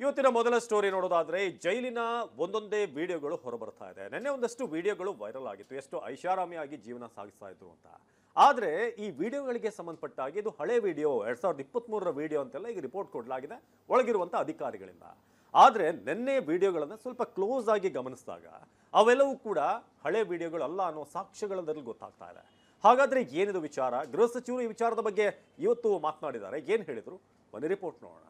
ಇವತ್ತಿನ ಮೊದಲ ಸ್ಟೋರಿ ನೋಡೋದಾದ್ರೆ ಜೈಲಿನ ಒಂದೊಂದೇ ವಿಡಿಯೋಗಳು ಹೊರಬರ್ತಾ ಇದೆ. ನಿನ್ನೆ ಒಂದಷ್ಟು ವಿಡಿಯೋಗಳು ವೈರಲ್ ಆಗಿತ್ತು, ಎಷ್ಟು ಐಷಾರಾಮಿಯಾಗಿ ಜೀವನ ಸಾಗಿಸ್ತಾ ಇದ್ರು ಅಂತ. ಆದ್ರೆ ಈ ವಿಡಿಯೋಗಳಿಗೆ ಸಂಬಂಧಪಟ್ಟ ಹಾಗೆ ಇದು ಹಳೆ ವಿಡಿಯೋ 2023ರ ವಿಡಿಯೋ ಅಂತೆಲ್ಲ ಈಗ ರಿಪೋರ್ಟ್ ಕೊಡಲಾಗಿದೆ ಒಳಗಿರುವಂತ ಅಧಿಕಾರಿಗಳಿಂದ. ಆದ್ರೆ ನಿನ್ನೆ ವಿಡಿಯೋಗಳನ್ನ ಸ್ವಲ್ಪ ಕ್ಲೋಸ್ ಆಗಿ ಗಮನಿಸಿದಾಗ ಅವೆಲ್ಲವೂ ಕೂಡ ಹಳೆ ವಿಡಿಯೋಗಳಲ್ಲ ಅನ್ನೋ ಸಾಕ್ಷ್ಯಗಳಲ್ಲಿ ಗೊತ್ತಾಗ್ತಾ ಇದೆ. ಹಾಗಾದ್ರೆ ಏನಿದು ವಿಚಾರ? ಗೃಹ ಸಚಿವರು ಈ ವಿಚಾರದ ಬಗ್ಗೆ ಇವತ್ತು ಮಾತನಾಡಿದ್ದಾರೆ. ಏನ್ ಹೇಳಿದ್ರು ಬನ್ನಿ ರಿಪೋರ್ಟ್ ನೋಡೋಣ.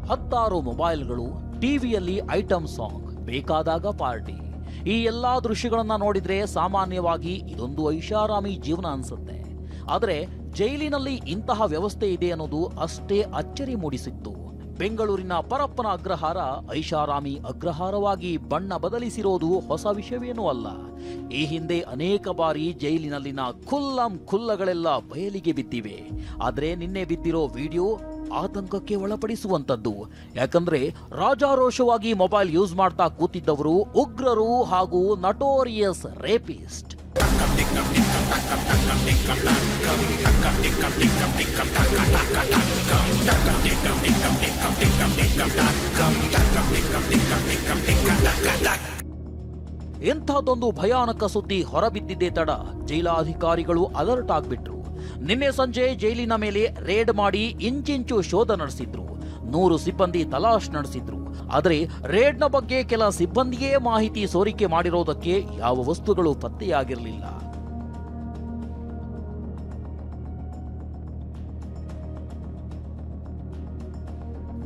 ಹತ್ತಾರು ಮೊಬೈಲ್ಗಳು, ಟಿವಿಯಲ್ಲಿ ಐಟಮ್ ಸಾಂಗ್, ಬೇಕಾದಾಗ ಪಾರ್ಟಿ. ಈ ಎಲ್ಲಾ ದೃಶ್ಯಗಳನ್ನ ನೋಡಿದ್ರೆ ಸಾಮಾನ್ಯವಾಗಿ ಇದೊಂದು ಐಷಾರಾಮಿ ಜೀವನ ಅನ್ಸುತ್ತೆ. ಆದರೆ ಜೈಲಿನಲ್ಲಿ ಇಂತಹ ವ್ಯವಸ್ಥೆ ಇದೆ ಅನ್ನೋದು ಅಷ್ಟೇ ಅಚ್ಚರಿ ಮೂಡಿಸಿತ್ತು. ಬೆಂಗಳೂರಿನ ಪರಪ್ಪನ ಅಗ್ರಹಾರ ಐಷಾರಾಮಿ ಅಗ್ರಹಾರವಾಗಿ ಬಣ್ಣ ಬದಲಿಸಿರೋದು ಹೊಸ ವಿಷಯವೇನೂ ಅಲ್ಲ. ಈ ಹಿಂದೆ ಅನೇಕ ಬಾರಿ ಜೈಲಿನಲ್ಲಿನ ಖುಲ್ಲಗಳೆಲ್ಲ ಬಯಲಿಗೆ ಬಿದ್ದಿವೆ. ಆದರೆ ನಿನ್ನೆ ಬಿದ್ದಿರೋ ವಿಡಿಯೋ ಆತಂಕಕ್ಕೆ ಒಳಪಡಿಸುವಂತದ್ದು. ಯಾಕಂದ್ರೆ ರಾಜಾರೋಷವಾಗಿ ಮೊಬೈಲ್ ಯೂಸ್ ಮಾಡ್ತಾ ಕೂತಿದ್ದವರು ಉಗ್ರರು ಹಾಗೂ ನಟೋರಿಯಸ್ ರೇಪಿಸ್ಟ್. ಎಂಥದೊಂದು ಭಯಾನಕ ಸುದ್ದಿ ಹೊರಬಿದ್ದಿದ್ದೇ ತಡ ಜೈಲಾಧಿಕಾರಿಗಳು ಅಲರ್ಟ್ ಆಗ್ಬಿಟ್ರು. ನಿನ್ನೆ ಸಂಜೆ ಜೈಲಿನ ಮೇಲೆ ರೇಡ್ ಮಾಡಿ ಇಂಚಿಂಚು ಶೋಧ ನಡೆಸಿದ್ರು. 100 ಸಿಬ್ಬಂದಿ ತಲಾಶ್ ನಡೆಸಿದ್ರು. ಆದರೆ ರೇಡ್ನ ಬಗ್ಗೆ ಕೆಲ ಸಿಬ್ಬಂದಿಯೇ ಮಾಹಿತಿ ಸೋರಿಕೆ ಮಾಡಿರೋದಕ್ಕೆ ಯಾವ ವಸ್ತುಗಳು ಪತ್ತೆಯಾಗಿರಲಿಲ್ಲ.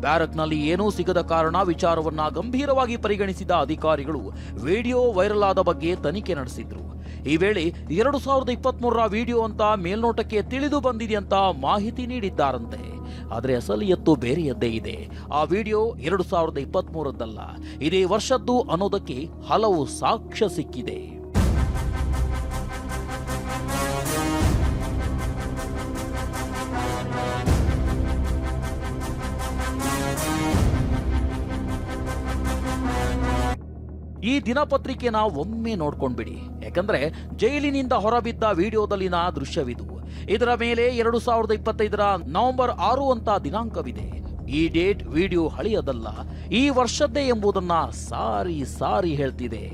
ಬ್ಯಾರಕ್ನಲ್ಲಿ ಏನೂ ಸಿಗದ ಕಾರಣ ವಿಚಾರವನ್ನ ಗಂಭೀರವಾಗಿ ಪರಿಗಣಿಸಿದ ಅಧಿಕಾರಿಗಳು ವಿಡಿಯೋ ವೈರಲ್ ಆದ ಬಗ್ಗೆ ತನಿಖೆ ನಡೆಸಿದ್ರು. ಈ ವೇಳೆ 2023ರ ವಿಡಿಯೋ ಅಂತ ಮೇಲ್ನೋಟಕ್ಕೆ ತಿಳಿದು ಬಂದಿದೆ ಅಂತ ಮಾಹಿತಿ ನೀಡಿದ್ದಾರಂತೆ. ಆದರೆ ಅಸಲಿಯತ್ತು ಬೇರೆಯದ್ದೇ ಇದೆ. ಆ ವಿಡಿಯೋ 2023ರದ್ದಲ್ಲ, ಇದೇ ವರ್ಷದ್ದು ಅನ್ನೋದಕ್ಕೆ ಹಲವು ಸಾಕ್ಷ್ಯ ಸಿಕ್ಕಿದೆ. ಈ ದಿನಪತ್ರಿಕೆನ ಒಮ್ಮೆ ನೋಡ್ಕೊಂಡ್ಬಿಡಿ. ಯಾಕಂದ್ರೆ ಜೈಲಿನಿಂದ ಹೊರಬಿದ್ದ ವಿಡಿಯೋದಲ್ಲಿನ ದೃಶ್ಯವಿದು. ಇದರ ಮೇಲೆ 2025ರ ನವೆಂಬರ್ 6 ಅಂತ ದಿನಾಂಕವಿದೆ. ಈ ಡೇಟ್ ವಿಡಿಯೋ ಹಳೆಯದಲ್ಲ, ಈ ವರ್ಷದ್ದೇ ಎಂಬುದನ್ನ ಸಾರಿ ಹೇಳ್ತಿದೆ.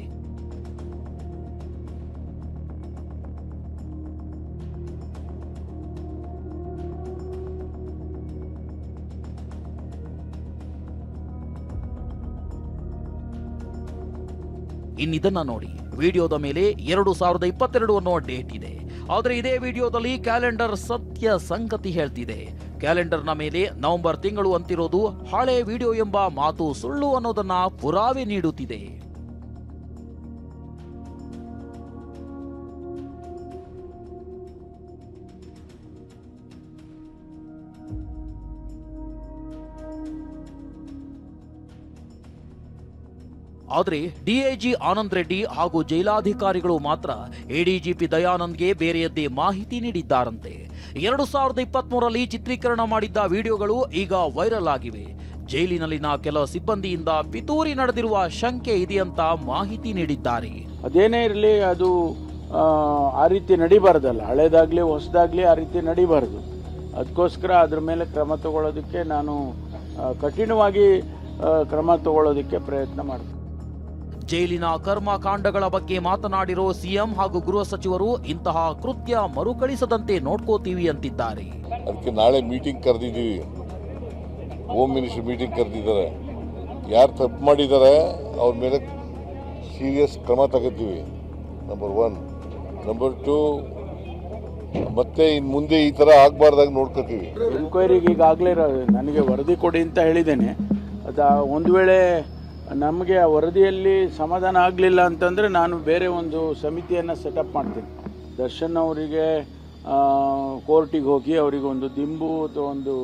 ಇನ್ನಿದನ್ನ ನೋಡಿ, ವಿಡಿಯೋದ ಮೇಲೆ 2022 ಅನ್ನೋ ಡೇಟ್ ಇದೆ. ಆದರೆ ಇದೇ ವಿಡಿಯೋದಲ್ಲಿ ಕ್ಯಾಲೆಂಡರ್ ಸತ್ಯ ಸಂಗತಿ ಹೇಳ್ತಿದೆ. ಕ್ಯಾಲೆಂಡರ್ನ ಮೇಲೆ ನವೆಂಬರ್ ತಿಂಗಳು ಅಂತಿರೋದು ಹಳೆ ವಿಡಿಯೋ ಎಂಬ ಮಾತು ಸುಳ್ಳು ಅನ್ನೋದನ್ನ ಪುರಾವೆ ನೀಡುತ್ತಿದೆ. ಆದರೆ ಡಿಐಜಿ ಆನಂದ್ ರೆಡ್ಡಿ ಹಾಗೂ ಜೈಲಾಧಿಕಾರಿಗಳು ಮಾತ್ರ ಎಡಿಜಿಪಿ ದಯಾನಂದ್ಗೆ ಬೇರೆಯದ್ದೇ ಮಾಹಿತಿ ನೀಡಿದ್ದಾರಂತೆ. 2023ರಲ್ಲಿ ಚಿತ್ರೀಕರಣ ಮಾಡಿದ್ದ ವಿಡಿಯೋಗಳು ಈಗ ವೈರಲ್ ಆಗಿವೆ. ಜೈಲಿನಲ್ಲಿನ ಕೆಲ ಸಿಬ್ಬಂದಿಯಿಂದ ಪಿತೂರಿ ನಡೆದಿರುವ ಶಂಕೆ ಇದೆಯಂತ ಮಾಹಿತಿ ನೀಡಿದ್ದಾರೆ. ಅದೇನೇ ಇರಲಿ, ಅದು ಆ ರೀತಿ ನಡಿಬಾರ್ದಲ್ಲ. ಹಳೇದಾಗ್ಲಿ ಹೊಸದಾಗ್ಲಿ ಆ ರೀತಿ ನಡಿಬಾರ್ದು. ಅದಕ್ಕೋಸ್ಕರ ಅದ್ರ ಮೇಲೆ ಕ್ರಮ ತಗೊಳ್ಳೋದಕ್ಕೆ ನಾನು ಕಠಿಣವಾಗಿ ಕ್ರಮ ತಗೊಳ್ಳೋದಕ್ಕೆ ಪ್ರಯತ್ನ ಮಾಡ್ತೀನಿ. ಜೈಲಿನ ಕರ್ಮಕಾಂಡಗಳ ಬಗ್ಗೆ ಮಾತನಾಡಿರೋ ಸಿಎಂ ಹಾಗೂ ಗೃಹ ಸಚಿವರು ಇಂತಹ ಕೃತ್ಯ ಮರುಕಳಿಸದಂತೆ ನೋಡ್ಕೋತೀವಿ ಅಂತಿದ್ದಾರೆ. ಅದಕ್ಕೆ ನಾಳೆ ಮೀಟಿಂಗ್ ಕರೆದಿದ್ದೀವಿ, ಹೋಮ್ ಮಿನಿಸ್ಟರ್ ಮೀಟಿಂಗ್ ಕರೆದಿದ್ದಾರೆ. ಯಾರು ತಪ್ಪು ಮಾಡಿದ್ದಾರೆ ಅವ್ರ ಮೇಲೆ ಸೀರಿಯಸ್ ಕ್ರಮ ತಗೋತೀವಿ, ನಂಬರ್ 1. ನಂಬರ್ 2, ಮತ್ತೆ ಇನ್ನು ಮುಂದೆ ಈ ಥರ ಆಗಬಾರ್ದಾಗ ನೋಡ್ಕೋತೀವಿ. ಎನ್ಕ್ವೈರಿಗೆ ಈಗಾಗಲೇ ನನಗೆ ವರದಿ ಕೊಡಿ ಅಂತ ಹೇಳಿದ್ದೇನೆ. ಅದು ಒಂದು ವೇಳೆ ನಮಗೆ ಆ ವರದಿಯಲ್ಲಿ ಸಮಾಧಾನ ಆಗಲಿಲ್ಲ ಅಂತಂದರೆ ನಾನು ಬೇರೆ ಒಂದು ಸಮಿತಿಯನ್ನು ಸೆಟಪ್ ಮಾಡ್ತೀನಿ. ದರ್ಶನ್ ಅವರಿಗೆ ಕೋರ್ಟಿಗೆ ಹೋಗಿ ಅವರಿಗೆ ಒಂದು ದಿಂಬು ಅಥವಾ ಒಂದು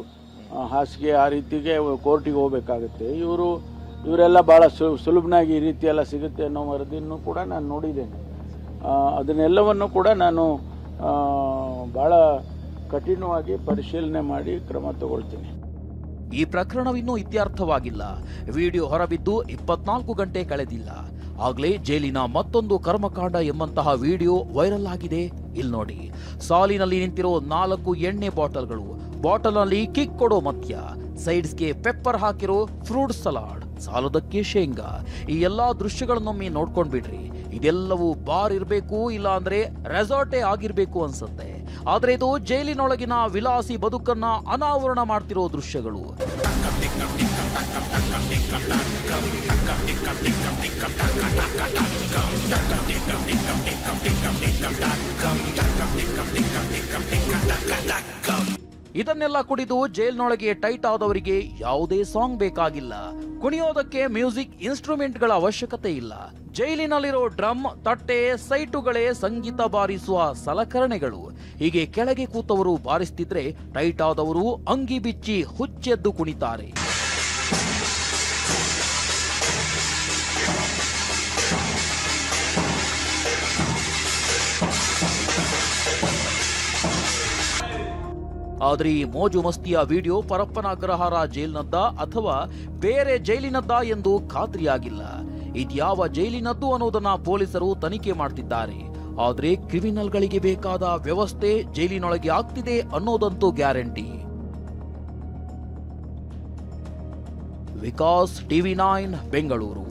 ಹಾಸಿಗೆ ಆ ರೀತಿಗೆ ಕೋರ್ಟಿಗೆ ಹೋಗಬೇಕಾಗುತ್ತೆ. ಇವರೆಲ್ಲ ಭಾಳ ಸುಲಭನಾಗಿ ಈ ರೀತಿ ಎಲ್ಲ ಸಿಗುತ್ತೆ ಅನ್ನೋ ವರದಿಯನ್ನು ಕೂಡ ನಾನು ನೋಡಿದ್ದೇನೆ. ಅದನ್ನೆಲ್ಲವನ್ನು ಕೂಡ ನಾನು ಭಾಳ ಕಠಿಣವಾಗಿ ಪರಿಶೀಲನೆ ಮಾಡಿ ಕ್ರಮ ತಗೊಳ್ತೀನಿ. ಈ ಪ್ರಕರಣವಿನ್ನೂ ಇತ್ಯರ್ಥವಾಗಿಲ್ಲ. ವಿಡಿಯೋ ಹೊರಬಿದ್ದು 24 ಗಂಟೆ ಕಳೆದಿಲ್ಲ. ಆಗ್ಲೇ ಜೈಲಿನ ಮತ್ತೊಂದು ಕರ್ಮಕಾಂಡ ಎಂಬಂತಹ ವಿಡಿಯೋ ವೈರಲ್ ಆಗಿದೆ. ಇಲ್ಲಿ ನೋಡಿ, ಸಾಲಿನಲ್ಲಿ ನಿಂತಿರೋ 4 ಎಣ್ಣೆ ಬಾಟಲ್ಗಳು, ಬಾಟಲ್ನಲ್ಲಿ ಕಿಕ್ ಕೊಡೋ ಮದ್ಯ, ಸೈಡ್ಸ್ಗೆ ಪೆಪ್ಪರ್ ಹಾಕಿರೋ ಫ್ರೂಟ್ ಸಲಾಡ್, ಸಾಲದಕ್ಕೆ ಶೇಂಗಾ. ಈ ಎಲ್ಲಾ ದೃಶ್ಯಗಳನ್ನೊಮ್ಮೆ ನೋಡ್ಕೊಂಡ್ಬಿಡ್ರಿ. ಇದೆಲ್ಲವೂ ಬಾರ್ ಇರಬೇಕು, ಇಲ್ಲ ಅಂದ್ರೆ ರೆಸಾರ್ಟೇ ಆಗಿರ್ಬೇಕು ಅನ್ಸುತ್ತೆ. ಆದ್ರೆ ಇದು ಜೈಲಿನೊಳಗಿನ ವಿಲಾಸಿ ಬದುಕನ್ನ ಅನಾವರಣ ಮಾಡ್ತಿರೋ ದೃಶ್ಯಗಳು. ಇದನ್ನೆಲ್ಲ ಕುಡಿದು ಜೈಲಿನೊಳಗೆ ಟೈಟ್ ಆದವರಿಗೆ ಯಾವುದೇ ಸಾಂಗ್ ಬೇಕಾಗಿಲ್ಲ. ಕುಣಿಯೋದಕ್ಕೆ ಮ್ಯೂಸಿಕ್ ಇನ್ಸ್ಟ್ರೂಮೆಂಟ್ಗಳ ಅವಶ್ಯಕತೆ ಇಲ್ಲ. ಜೈಲಿನಲ್ಲಿರೋ ಡ್ರಮ್, ತಟ್ಟೆ, ಸೈಟುಗಳೇ ಸಂಗೀತ ಬಾರಿಸುವ ಸಲಕರಣೆಗಳು. ಹೀಗೆ ಕೆಳಗೆ ಕೂತವರು ಬಾರಿಸ್ತಿದ್ರೆ ಟೈಟ್ ಆದವರು ಅಂಗಿ ಬಿಚ್ಚಿ ಹುಚ್ಚೆದ್ದು ಕುಣಿತಾರೆ. ಆದ್ರೆ ಈ ಮೋಜು ಮಸ್ತಿಯ ವಿಡಿಯೋ ಪರಪ್ಪನ ಅಗ್ರಹಾರ ಜೈಲಿನದ್ದ ಅಥವಾ ಬೇರೆ ಜೈಲಿನದ್ದ ಎಂದು ಖಾತ್ರಿಯಾಗಿಲ್ಲ. ಇದ್ಯಾವ ಜೈಲಿನದ್ದು ಅನ್ನೋದನ್ನ ಪೊಲೀಸರು ತನಿಖೆ ಮಾಡ್ತಿದ್ದಾರೆ. ಆದ್ರೆ ಕ್ರಿಮಿನಲ್ಗಳಿಗೆ ಬೇಕಾದ ವ್ಯವಸ್ಥೆ ಜೈಲಿನೊಳಗೆ ಆಗ್ತಿದೆ ಅನ್ನೋದಂತೂ ಗ್ಯಾರಂಟಿ. ವಿಕಾಸ್, TV9 ಬೆಂಗಳೂರು.